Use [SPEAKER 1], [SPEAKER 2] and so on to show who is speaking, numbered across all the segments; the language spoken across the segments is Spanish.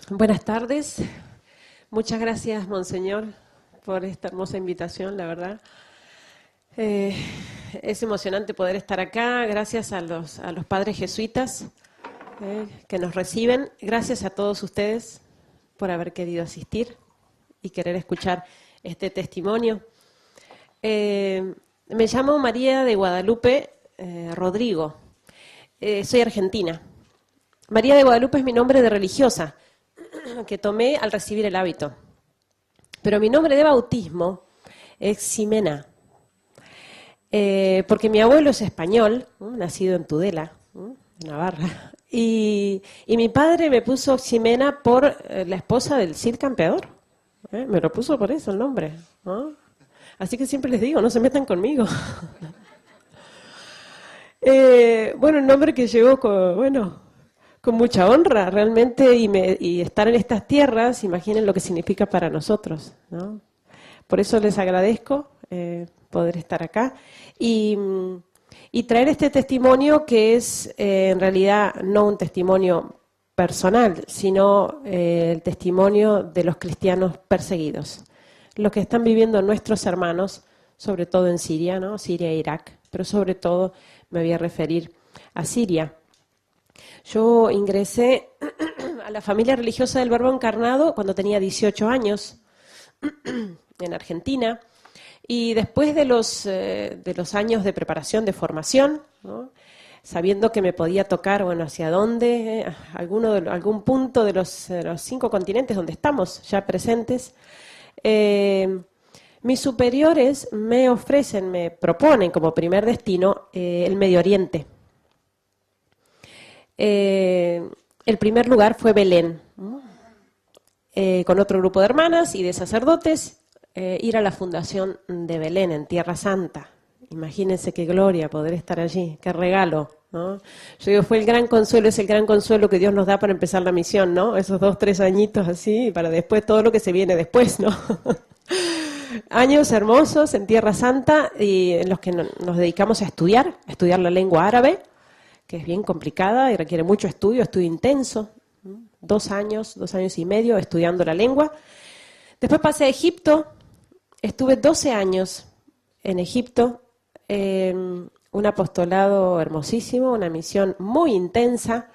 [SPEAKER 1] Buenas tardes. Muchas gracias, Monseñor, por esta hermosa invitación, la verdad. Es emocionante poder estar acá. Gracias a los padres jesuitas que nos reciben. Gracias a todos ustedes por haber querido asistir y querer escuchar este testimonio. Me llamo María de Guadalupe Rodrigo. Soy argentina. María de Guadalupe es mi nombre de religiosa, que tomé al recibir el hábito. Pero mi nombre de bautismo es Ximena, porque mi abuelo es español, nacido en Tudela, Navarra, y mi padre me puso Ximena por la esposa del Cid Campeador. Me lo puso por eso el nombre, ¿no? Así que siempre les digo, no se metan conmigo. Bueno, un nombre que llegó con mucha honra realmente, y estar en estas tierras, imaginen lo que significa para nosotros, ¿no? Por eso les agradezco poder estar acá y traer este testimonio que es en realidad no un testimonio personal, sino el testimonio de los cristianos perseguidos, lo que están viviendo nuestros hermanos, sobre todo en Siria, ¿no? Siria e Irak, pero sobre todo me voy a referir a Siria. Yo ingresé a la familia religiosa del Verbo Encarnado cuando tenía 18 años en Argentina, y después de los años de preparación, de formación, ¿no? Sabiendo que me podía tocar, hacia dónde, algún punto de los 5 continentes donde estamos ya presentes, mis superiores me proponen como primer destino el Medio Oriente. El primer lugar fue Belén, con otro grupo de hermanas y de sacerdotes, ir a la fundación de Belén en Tierra Santa. Imagínense qué gloria poder estar allí, qué regalo, ¿no? Yo digo, fue el gran consuelo, es el gran consuelo que Dios nos da para empezar la misión, ¿no? Esos 2, 3 añitos así, para después todo lo que se viene después, ¿no? Años hermosos en Tierra Santa, y en los que nos dedicamos a estudiar la lengua árabe, que es bien complicada y requiere mucho estudio intenso, 2 años y medio estudiando la lengua. Después pasé a Egipto, estuve 12 años en Egipto, un apostolado hermosísimo, una misión muy intensa.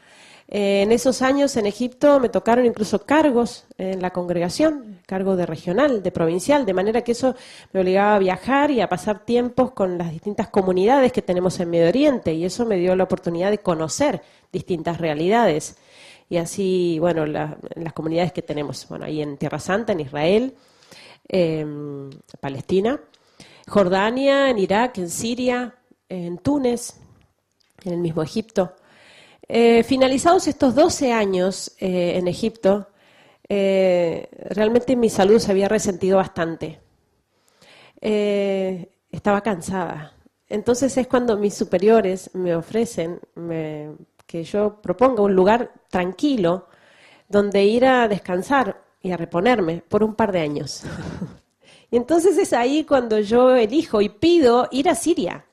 [SPEAKER 1] En esos años en Egipto me tocaron incluso cargos en la congregación, cargo de regional, de provincial, de manera que eso me obligaba a viajar y a pasar tiempos con las distintas comunidades que tenemos en Medio Oriente, y eso me dio la oportunidad de conocer distintas realidades. Y así, las comunidades que tenemos, ahí en Tierra Santa, en Israel, Palestina, Jordania, en Irak, en Siria, en Túnez, en el mismo Egipto. Finalizados estos 12 años en Egipto, realmente mi salud se había resentido bastante. Estaba cansada. Entonces es cuando mis superiores me ofrecen que yo proponga un lugar tranquilo donde ir a descansar y a reponerme por un par de años. Y entonces es ahí cuando yo elijo y pido ir a Siria.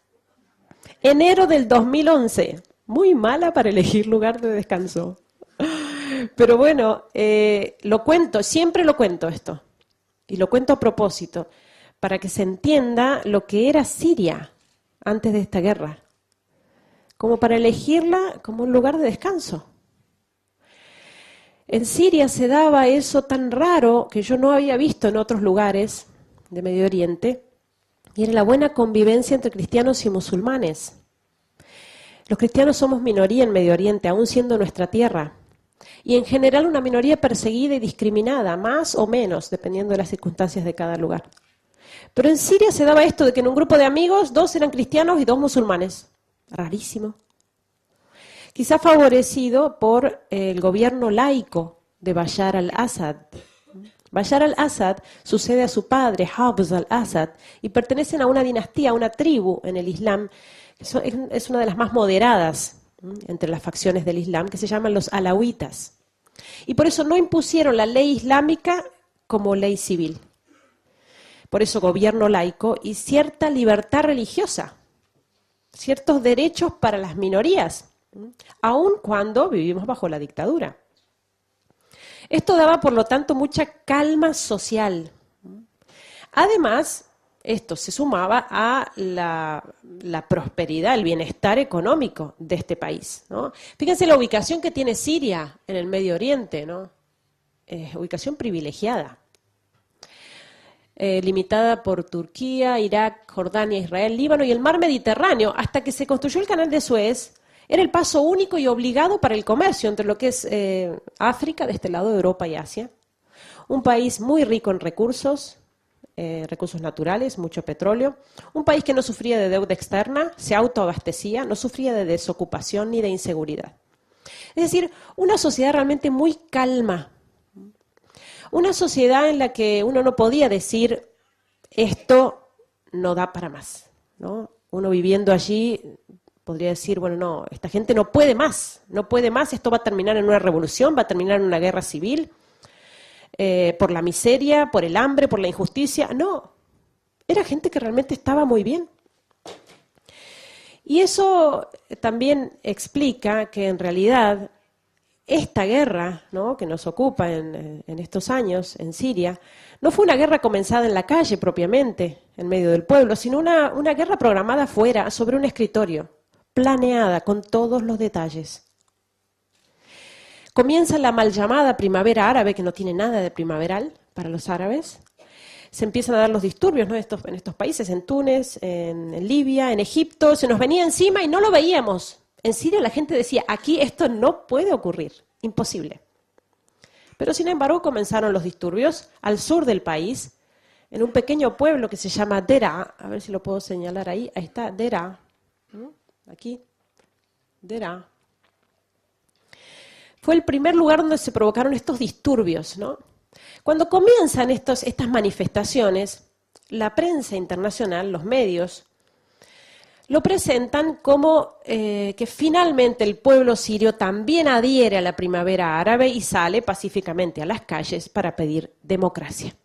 [SPEAKER 1] Enero del 2011. Muy mala para elegir lugar de descanso. Pero lo cuento, siempre lo cuento esto. Y lo cuento a propósito, para que se entienda lo que era Siria antes de esta guerra. Como para elegirla como un lugar de descanso. En Siria se daba eso tan raro que yo no había visto en otros lugares de Medio Oriente, y era la buena convivencia entre cristianos y musulmanes. Los cristianos somos minoría en Medio Oriente, aún siendo nuestra tierra, y en general una minoría perseguida y discriminada, más o menos, dependiendo de las circunstancias de cada lugar. Pero en Siria se daba esto de que en un grupo de amigos 2 eran cristianos y 2 musulmanes. Rarísimo. Quizá favorecido por el gobierno laico de Bashar al-Assad. Bashar al-Assad sucede a su padre, Hafez al-Assad, y pertenecen a una dinastía, a una tribu en el Islam. Es una de las más moderadas entre las facciones del Islam, que se llaman los alawitas. Y por eso no impusieron la ley islámica como ley civil. Por eso gobierno laico y cierta libertad religiosa, ciertos derechos para las minorías, aun cuando vivimos bajo la dictadura. Esto daba, por lo tanto, mucha calma social. Además, esto se sumaba a la prosperidad, el bienestar económico de este país, ¿no? Fíjense la ubicación que tiene Siria en el Medio Oriente, ¿no? Ubicación privilegiada, limitada por Turquía, Irak, Jordania, Israel, Líbano y el mar Mediterráneo. Hasta que se construyó el canal de Suez, era el paso único y obligado para el comercio entre lo que es África, de este lado, Europa y Asia. Un país muy rico en recursos naturales, mucho petróleo. Un país que no sufría de deuda externa, se autoabastecía, no sufría de desocupación ni de inseguridad. Es decir, una sociedad realmente muy calma. Una sociedad en la que uno no podía decir, esto no da para más, ¿no? Uno viviendo allí podría decir, bueno, no, esta gente no puede más, esto va a terminar en una revolución, va a terminar en una guerra civil, por la miseria, por el hambre, por la injusticia. No, era gente que realmente estaba muy bien. Y eso también explica que en realidad esta guerra, ¿no?, que nos ocupa en estos años en Siria, no fue una guerra comenzada en la calle propiamente, en medio del pueblo, sino una guerra programada afuera, sobre un escritorio, planeada con todos los detalles. Comienza la mal llamada primavera árabe, que no tiene nada de primaveral para los árabes. Se empiezan a dar los disturbios, ¿no?, en estos países, en Túnez, en Libia, en Egipto, se nos venía encima y no lo veíamos. En Siria la gente decía, aquí esto no puede ocurrir, imposible. Pero sin embargo comenzaron los disturbios al sur del país, en un pequeño pueblo que se llama Deraa, a ver si lo puedo señalar ahí está, Deraa, aquí, Deraa. Fue el primer lugar donde se provocaron estos disturbios, ¿no? Cuando comienzan estas manifestaciones, la prensa internacional, los medios, lo presentan como que finalmente el pueblo sirio también adhiere a la primavera árabe y sale pacíficamente a las calles para pedir democracia.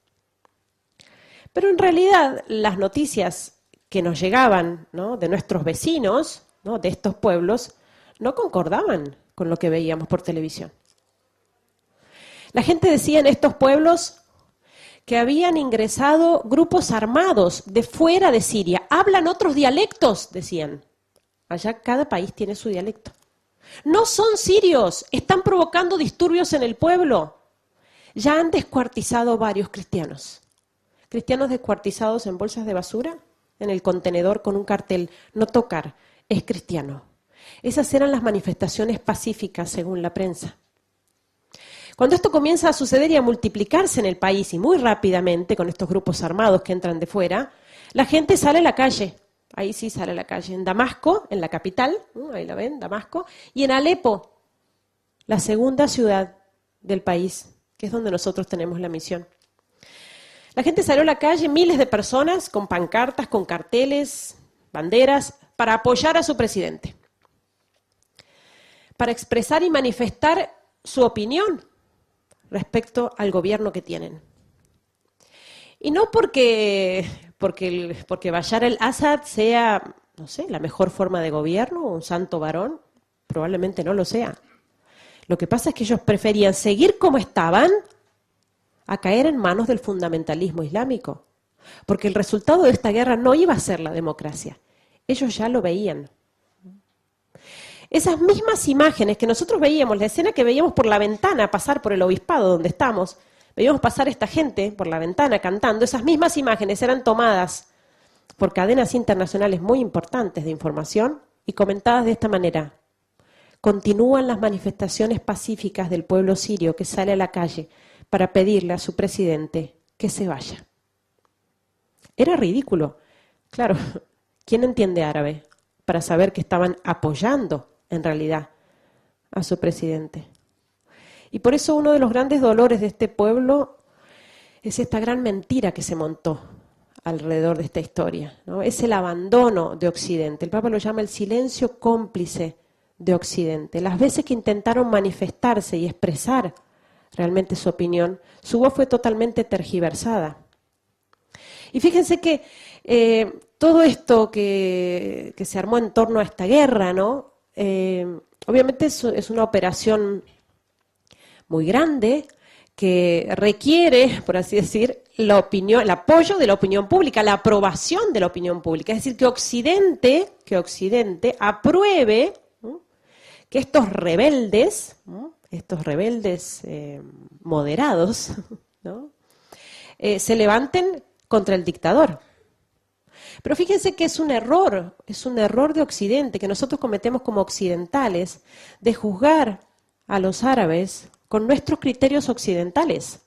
[SPEAKER 1] Pero en realidad las noticias que nos llegaban, ¿no?, de nuestros vecinos, ¿no?, de estos pueblos, no concordaban con lo que veíamos por televisión. La gente decía en estos pueblos que habían ingresado grupos armados de fuera de Siria. Hablan otros dialectos, decían. Allá cada país tiene su dialecto. No son sirios, están provocando disturbios en el pueblo. Ya han descuartizado varios cristianos. Cristianos descuartizados en bolsas de basura, en el contenedor con un cartel, no tocar, es cristiano. Esas eran las manifestaciones pacíficas según la prensa. Cuando esto comienza a suceder y a multiplicarse en el país y muy rápidamente con estos grupos armados que entran de fuera, la gente sale a la calle. Ahí sí sale a la calle. En Damasco, en la capital, ahí la ven, Damasco, y en Alepo, la segunda ciudad del país, que es donde nosotros tenemos la misión. La gente salió a la calle, miles de personas, con pancartas, con carteles, banderas, para apoyar a su presidente, para expresar y manifestar su opinión respecto al gobierno que tienen. Y no porque Bashar al-Assad sea, no sé, la mejor forma de gobierno, un santo varón, probablemente no lo sea. Lo que pasa es que ellos preferían seguir como estaban a caer en manos del fundamentalismo islámico, porque el resultado de esta guerra no iba a ser la democracia. Ellos ya lo veían. Esas mismas imágenes que nosotros veíamos, la escena que veíamos por la ventana pasar por el obispado donde estamos, veíamos pasar esta gente por la ventana cantando, esas mismas imágenes eran tomadas por cadenas internacionales muy importantes de información y comentadas de esta manera. Continúan las manifestaciones pacíficas del pueblo sirio que sale a la calle para pedirle a su presidente que se vaya. Era ridículo. Claro, ¿quién entiende árabe para saber que estaban apoyando en realidad a su presidente? Y por eso uno de los grandes dolores de este pueblo es esta gran mentira que se montó alrededor de esta historia, ¿no? Es el abandono de Occidente. El Papa lo llama el silencio cómplice de Occidente. Las veces que intentaron manifestarse y expresar realmente su opinión, su voz fue totalmente tergiversada. Y fíjense que todo esto que se armó en torno a esta guerra, ¿no? Obviamente es una operación muy grande, que requiere, por así decir, la opinión, el apoyo de la opinión pública, la aprobación de la opinión pública. Es decir, que Occidente apruebe, ¿no?, que estos rebeldes, ¿no?, moderados, ¿no?, se levanten contra el dictador. Pero fíjense que es un error de Occidente, que nosotros cometemos como occidentales, de juzgar a los árabes con nuestros criterios occidentales.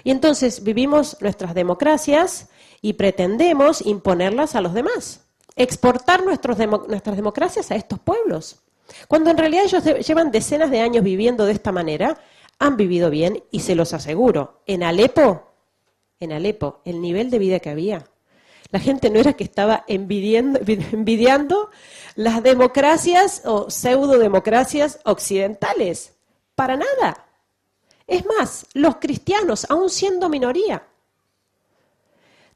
[SPEAKER 1] Y entonces vivimos nuestras democracias y pretendemos imponerlas a los demás, exportar nuestras democracias a estos pueblos, cuando en realidad ellos llevan decenas de años viviendo de esta manera, han vivido bien y se los aseguro, en Alepo, el nivel de vida que había, la gente no era que estaba envidiando las democracias o pseudodemocracias occidentales, para nada. Es más, los cristianos, aun siendo minoría,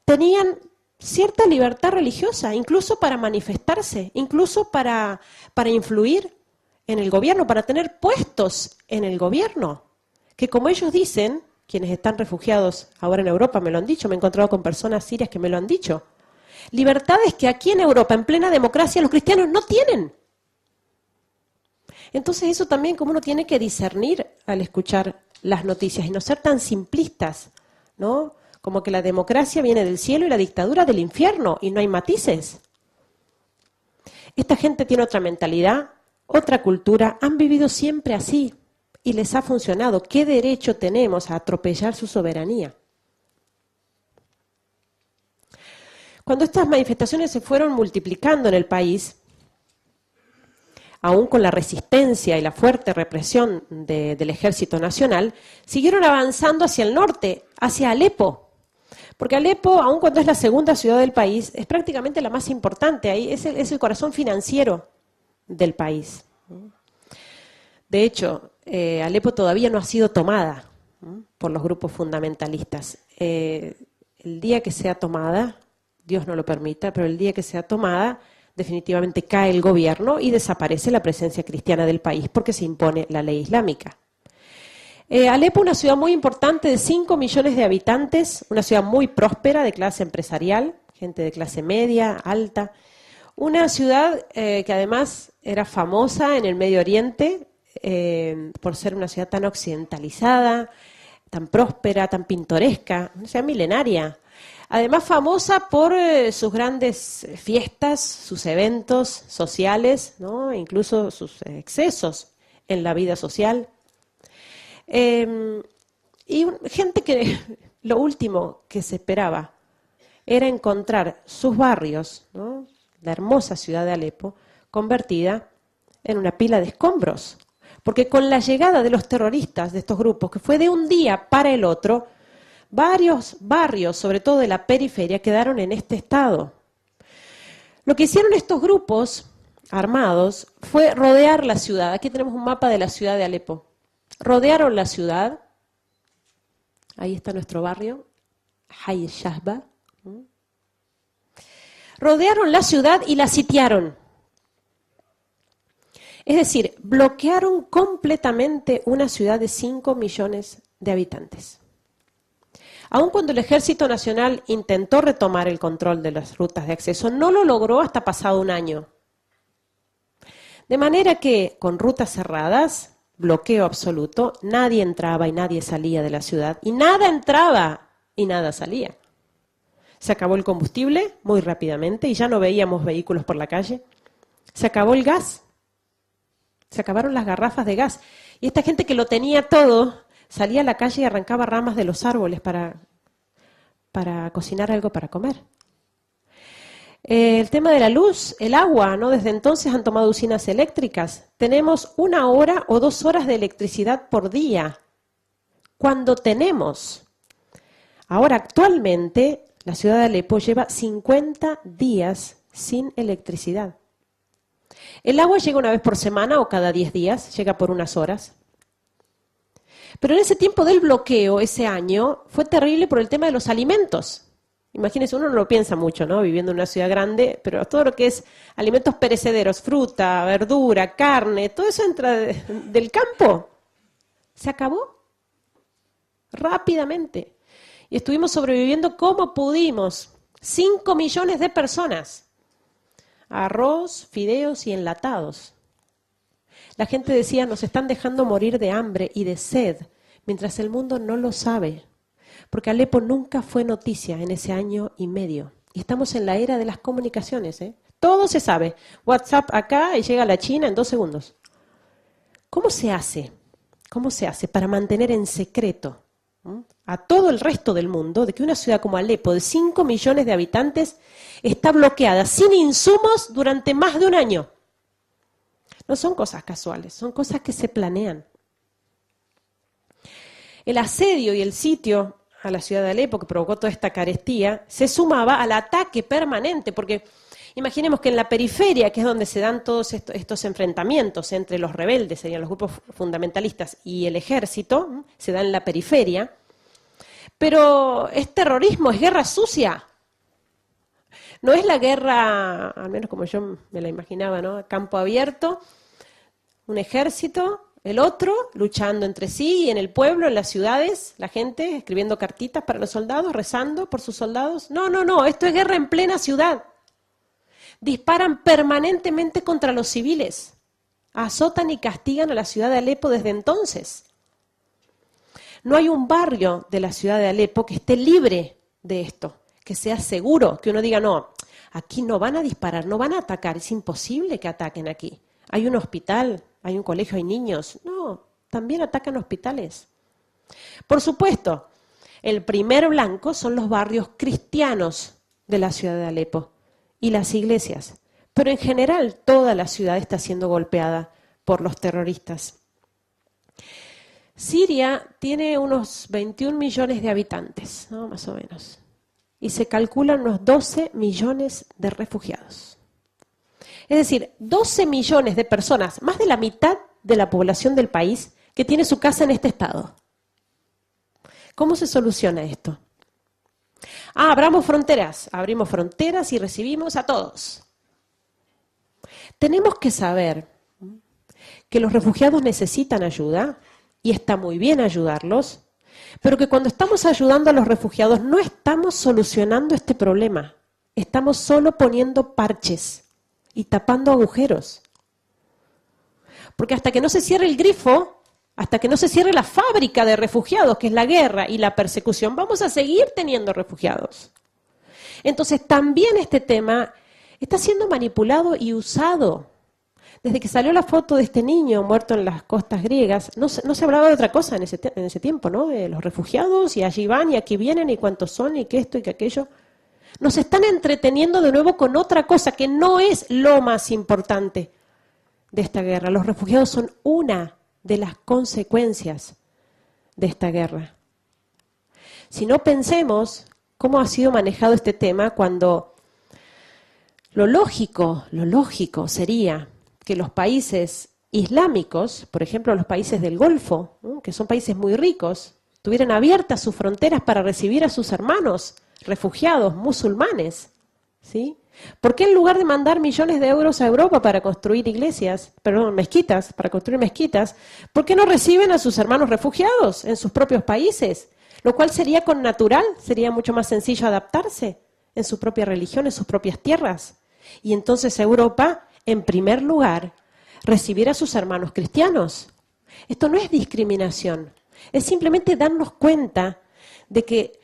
[SPEAKER 1] tenían cierta libertad religiosa, incluso para manifestarse, incluso para influir en el gobierno, para tener puestos en el gobierno, que como ellos dicen, quienes están refugiados ahora en Europa me lo han dicho, me he encontrado con personas sirias que me lo han dicho, libertades que aquí en Europa, en plena democracia, los cristianos no tienen. Entonces eso también como uno tiene que discernir al escuchar las noticias y no ser tan simplistas, ¿no? Como que la democracia viene del cielo y la dictadura del infierno y no hay matices. Esta gente tiene otra mentalidad, otra cultura, han vivido siempre así y les ha funcionado. ¿Qué derecho tenemos a atropellar su soberanía? Cuando estas manifestaciones se fueron multiplicando en el país, aún con la resistencia y la fuerte represión del Ejército Nacional, siguieron avanzando hacia el norte, hacia Alepo. Porque Alepo, aun cuando es la segunda ciudad del país, es prácticamente la más importante, ahí es el corazón financiero del país. De hecho, Alepo todavía no ha sido tomada por los grupos fundamentalistas. El día que sea tomada, Dios no lo permita, pero el día que sea tomada, definitivamente cae el gobierno y desaparece la presencia cristiana del país porque se impone la ley islámica. Alepo, una ciudad muy importante de 5 millones de habitantes, una ciudad muy próspera de clase empresarial, gente de clase media, alta. Una ciudad que además era famosa en el Medio Oriente por ser una ciudad tan occidentalizada, tan próspera, tan pintoresca, una ciudad milenaria. Además famosa por sus grandes fiestas, sus eventos sociales, ¿no?, incluso sus excesos en la vida social. Y gente que lo último que se esperaba era encontrar sus barrios, ¿no?, la hermosa ciudad de Alepo, convertida en una pila de escombros. Porque con la llegada de los terroristas de estos grupos, que fue de un día para el otro, varios barrios, sobre todo de la periferia, quedaron en este estado. Lo que hicieron estos grupos armados fue rodear la ciudad. Aquí tenemos un mapa de la ciudad de Alepo. Rodearon la ciudad, ahí está nuestro barrio, Hay Shahba. Rodearon la ciudad y la sitiaron. Es decir, bloquearon completamente una ciudad de 5 millones de habitantes. Aun cuando el Ejército Nacional intentó retomar el control de las rutas de acceso, no lo logró hasta pasado un año. De manera que, con rutas cerradas, bloqueo absoluto, nadie entraba y nadie salía de la ciudad, y nada entraba y nada salía. Se acabó el combustible muy rápidamente y ya no veíamos vehículos por la calle. Se acabó el gas, se acabaron las garrafas de gas. Y esta gente que lo tenía todo, salía a la calle y arrancaba ramas de los árboles para cocinar algo para comer. El tema de la luz, el agua, ¿no? Desde entonces han tomado usinas eléctricas. Tenemos 1 hora o 2 horas de electricidad por día. Cuando tenemos. Ahora, actualmente, la ciudad de Alepo lleva 50 días sin electricidad. El agua llega una vez por semana o cada 10 días, llega por unas horas. Pero en ese tiempo del bloqueo, ese año, fue terrible por el tema de los alimentos. Imagínense, uno no lo piensa mucho, ¿no?, viviendo en una ciudad grande, pero todo lo que es alimentos perecederos, fruta, verdura, carne, todo eso entra del campo. Se acabó. rápidamente. Y estuvimos sobreviviendo como pudimos. 5 millones de personas. Arroz, fideos y enlatados. La gente decía, nos están dejando morir de hambre y de sed, mientras el mundo no lo sabe. Porque Alepo nunca fue noticia en ese año y medio. Y estamos en la era de las comunicaciones, ¿eh? Todo se sabe. WhatsApp acá y llega a la China en 2 segundos. ¿Cómo se hace? ¿Cómo se hace para mantener en secreto a todo el resto del mundo de que una ciudad como Alepo, de 5 millones de habitantes, está bloqueada sin insumos durante más de un año? No son cosas casuales, son cosas que se planean. El asedio y el sitio a la ciudad de Alepo, que provocó toda esta carestía, se sumaba al ataque permanente, porque imaginemos que en la periferia, que es donde se dan todos estos enfrentamientos entre los rebeldes, serían los grupos fundamentalistas, y el ejército, se da en la periferia, pero es terrorismo, es guerra sucia. No es la guerra, al menos como yo me la imaginaba, ¿no? A campo abierto, un ejército, el otro luchando entre sí y en el pueblo, en las ciudades, la gente escribiendo cartitas para los soldados, rezando por sus soldados. No, esto es guerra en plena ciudad. Disparan permanentemente contra los civiles, azotan y castigan a la ciudad de Alepo desde entonces. No hay un barrio de la ciudad de Alepo que esté libre de esto, que sea seguro, que uno diga, no, aquí no van a disparar, no van a atacar, es imposible que ataquen aquí. Hay un hospital, hay un colegio, hay niños. No, también atacan hospitales. Por supuesto, el primer blanco son los barrios cristianos de la ciudad de Alepo y las iglesias. Pero en general toda la ciudad está siendo golpeada por los terroristas. Siria tiene unos 21 millones de habitantes, ¿no? Más o menos. Y se calculan unos 12 millones de refugiados. Es decir, 12 millones de personas, más de la mitad de la población del país, que tiene su casa en este estado. ¿Cómo se soluciona esto? Abrimos fronteras y recibimos a todos. Tenemos que saber que los refugiados necesitan ayuda, y está muy bien ayudarlos, pero que cuando estamos ayudando a los refugiados no estamos solucionando este problema, estamos solo poniendo parches y tapando agujeros. Porque hasta que no se cierre el grifo, hasta que no se cierre la fábrica de refugiados, que es la guerra y la persecución, vamos a seguir teniendo refugiados. Entonces también este tema está siendo manipulado y usado. Desde que salió la foto de este niño muerto en las costas griegas, no se hablaba de otra cosa en ese tiempo, ¿no? De los refugiados, y allí van, y aquí vienen, y cuántos son, y que esto y que aquello. Nos están entreteniendo de nuevo con otra cosa que no es lo más importante de esta guerra. Los refugiados son una de las consecuencias de esta guerra. Si no, pensemos cómo ha sido manejado este tema cuando lo lógico sería que los países islámicos, por ejemplo los países del Golfo, ¿no? Que son países muy ricos, tuvieran abiertas sus fronteras para recibir a sus hermanos refugiados musulmanes, ¿sí? ¿Por qué en lugar de mandar millones de euros a Europa para construir mezquitas, para construir mezquitas, por qué no reciben a sus hermanos refugiados en sus propios países? Lo cual sería connatural, sería mucho más sencillo adaptarse en su propia religión, en sus propias tierras. Y entonces Europa, en primer lugar, recibir a sus hermanos cristianos. Esto no es discriminación, es simplemente darnos cuenta de que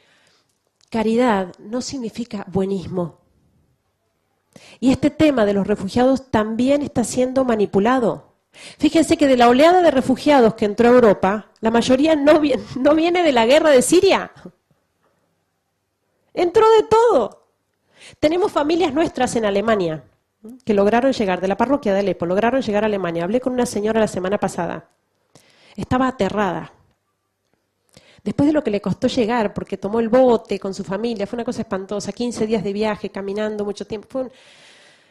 [SPEAKER 1] caridad no significa buenismo. Y este tema de los refugiados también está siendo manipulado. Fíjense que de la oleada de refugiados que entró a Europa, la mayoría no viene de la guerra de Siria. Entró de todo. Tenemos familias nuestras en Alemania que lograron llegar, de la parroquia de Alepo, lograron llegar a Alemania. Hablé con una señora la semana pasada. Estaba aterrada. Después de lo que le costó llegar, porque tomó el bote con su familia, fue una cosa espantosa, 15 días de viaje, caminando mucho tiempo, fue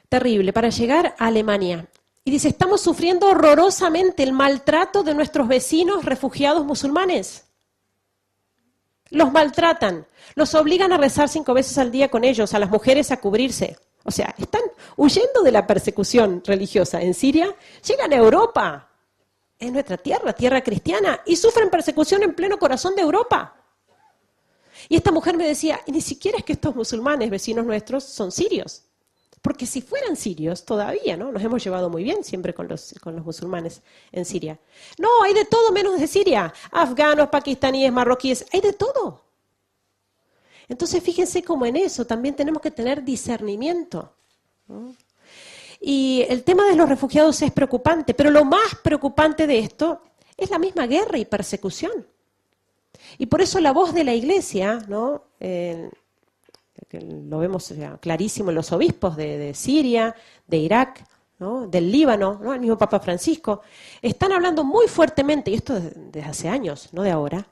[SPEAKER 1] terrible, para llegar a Alemania. Y dice, estamos sufriendo horrorosamente el maltrato de nuestros vecinos refugiados musulmanes. Los maltratan, los obligan a rezar 5 veces al día con ellos, a las mujeres a cubrirse. O sea, están huyendo de la persecución religiosa en Siria, llegan a Europa. es nuestra tierra, tierra cristiana, y sufren persecución en pleno corazón de Europa. Y esta mujer me decía, y ni siquiera es que estos musulmanes, vecinos nuestros, son sirios. Porque si fueran sirios, todavía, ¿no? Nos hemos llevado muy bien siempre con los musulmanes en Siria. No, hay de todo menos de Siria. Afganos, pakistaníes, marroquíes, hay de todo. Entonces, fíjense cómo en eso también tenemos que tener discernimiento, ¿no? Y el tema de los refugiados es preocupante, pero lo más preocupante de esto es la misma guerra y persecución. Y por eso la voz de la Iglesia, ¿no? Que lo vemos clarísimo en los obispos de Siria, de Irak, ¿no? Del Líbano, ¿no? El mismo Papa Francisco, están hablando muy fuertemente, y esto desde hace años, no de ahora,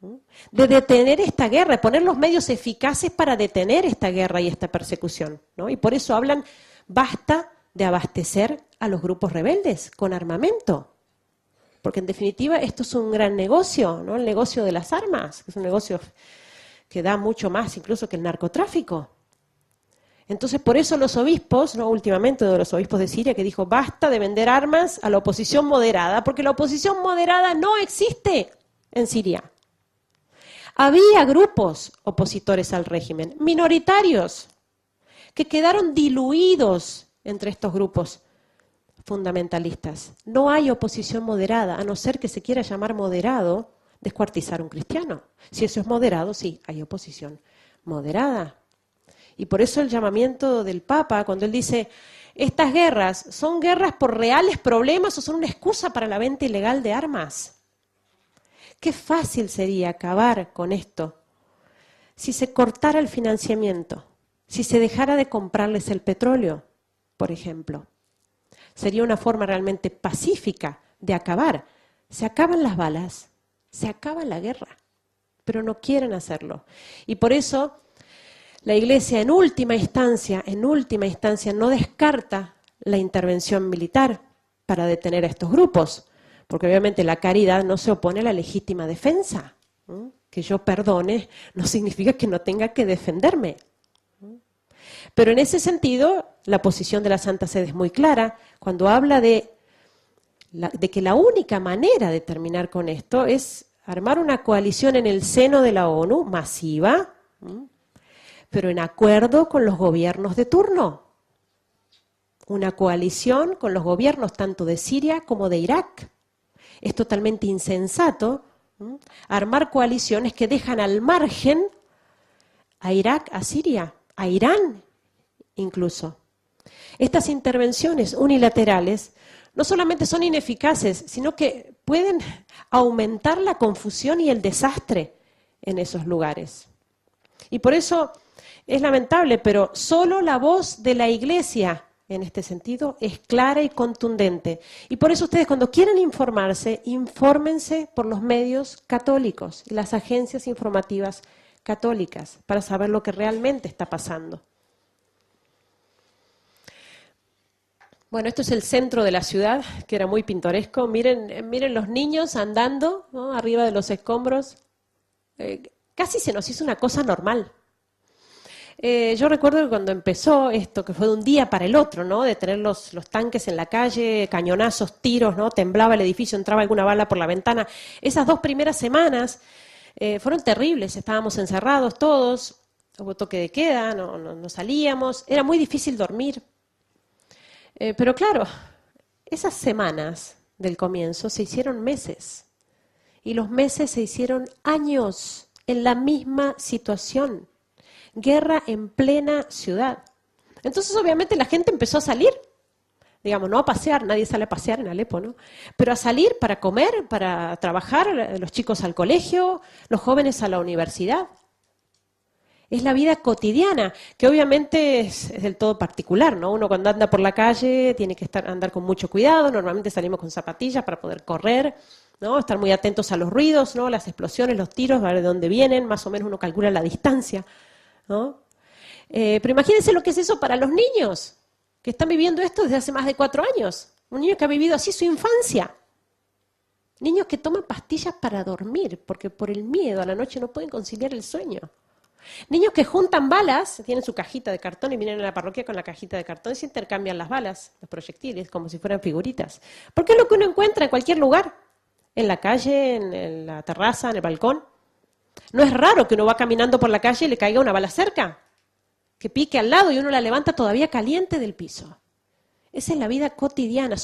[SPEAKER 1] ¿no? De detener esta guerra, de poner los medios eficaces para detener esta guerra y esta persecución, ¿no? Y por eso hablan, basta de abastecer a los grupos rebeldes con armamento. Porque en definitiva esto es un gran negocio, ¿no? El negocio de las armas, que es un negocio que da mucho más incluso que el narcotráfico. Entonces por eso los obispos, ¿no? Últimamente de los obispos de Siria, que dijo basta de vender armas a la oposición moderada, porque la oposición moderada no existe en Siria. Había grupos opositores al régimen, minoritarios, que quedaron diluidos entre estos grupos fundamentalistas. No hay oposición moderada, a no ser que se quiera llamar moderado descuartizar a un cristiano. Si eso es moderado, sí, hay oposición moderada. Y por eso el llamamiento del Papa, cuando él dice, estas guerras, ¿son guerras por reales problemas o son una excusa para la venta ilegal de armas? Qué fácil sería acabar con esto si se cortara el financiamiento, si se dejara de comprarles el petróleo, por ejemplo. Sería una forma realmente pacífica de acabar. Se acaban las balas, se acaba la guerra, pero no quieren hacerlo. Y por eso la Iglesia en última instancia, no descarta la intervención militar para detener a estos grupos, porque obviamente la caridad no se opone a la legítima defensa. Que yo perdone no significa que no tenga que defenderme. Pero en ese sentido, la posición de la Santa Sede es muy clara cuando habla de que la única manera de terminar con esto es armar una coalición en el seno de la ONU, masiva, pero en acuerdo con los gobiernos de turno. Una coalición con los gobiernos tanto de Siria como de Irak. Es totalmente insensato armar coaliciones que dejan al margen a Irak, a Siria, a Irán incluso. Estas intervenciones unilaterales no solamente son ineficaces, sino que pueden aumentar la confusión y el desastre en esos lugares. Y por eso es lamentable, pero solo la voz de la Iglesia en este sentido es clara y contundente. Y por eso ustedes cuando quieran informarse, infórmense por los medios católicos y las agencias informativas católicas para saber lo que realmente está pasando. Bueno, esto es el centro de la ciudad, que era muy pintoresco. Miren los niños andando, ¿no? Arriba de los escombros. Casi se nos hizo una cosa normal. Yo recuerdo que cuando empezó esto, que fue de un día para el otro, ¿no? De tener los tanques en la calle, cañonazos, tiros, ¿no? Temblaba el edificio, entraba alguna bala por la ventana. Esas 2 primeras semanas fueron terribles, estábamos encerrados todos, hubo toque de queda, no salíamos, era muy difícil dormir. Pero claro, esas semanas del comienzo se hicieron meses y los meses se hicieron años en la misma situación. Guerra en plena ciudad. Entonces obviamente la gente empezó a salir, digamos, no a pasear, nadie sale a pasear en Alepo, ¿no? Pero a salir para comer, para trabajar, los chicos al colegio, los jóvenes a la universidad. Es la vida cotidiana, que obviamente es del todo particular, ¿no? Uno cuando anda por la calle tiene que andar con mucho cuidado, normalmente salimos con zapatillas para poder correr, ¿no? Estar muy atentos a los ruidos, ¿no? Las explosiones, los tiros, a ver de dónde vienen, más o menos uno calcula la distancia, ¿no? Pero imagínense lo que es eso para los niños, que están viviendo esto desde hace más de 4 años. Un niño que ha vivido así su infancia. Niños que toman pastillas para dormir, porque por el miedo a la noche no pueden conciliar el sueño. Niños que juntan balas, tienen su cajita de cartón y vienen a la parroquia con la cajita de cartón y se intercambian las balas, los proyectiles, como si fueran figuritas. Porque es lo que uno encuentra en cualquier lugar, en la calle, en la terraza, en el balcón. No es raro que uno va caminando por la calle y le caiga una bala cerca, que pique al lado y uno la levanta todavía caliente del piso. Esa es la vida cotidiana.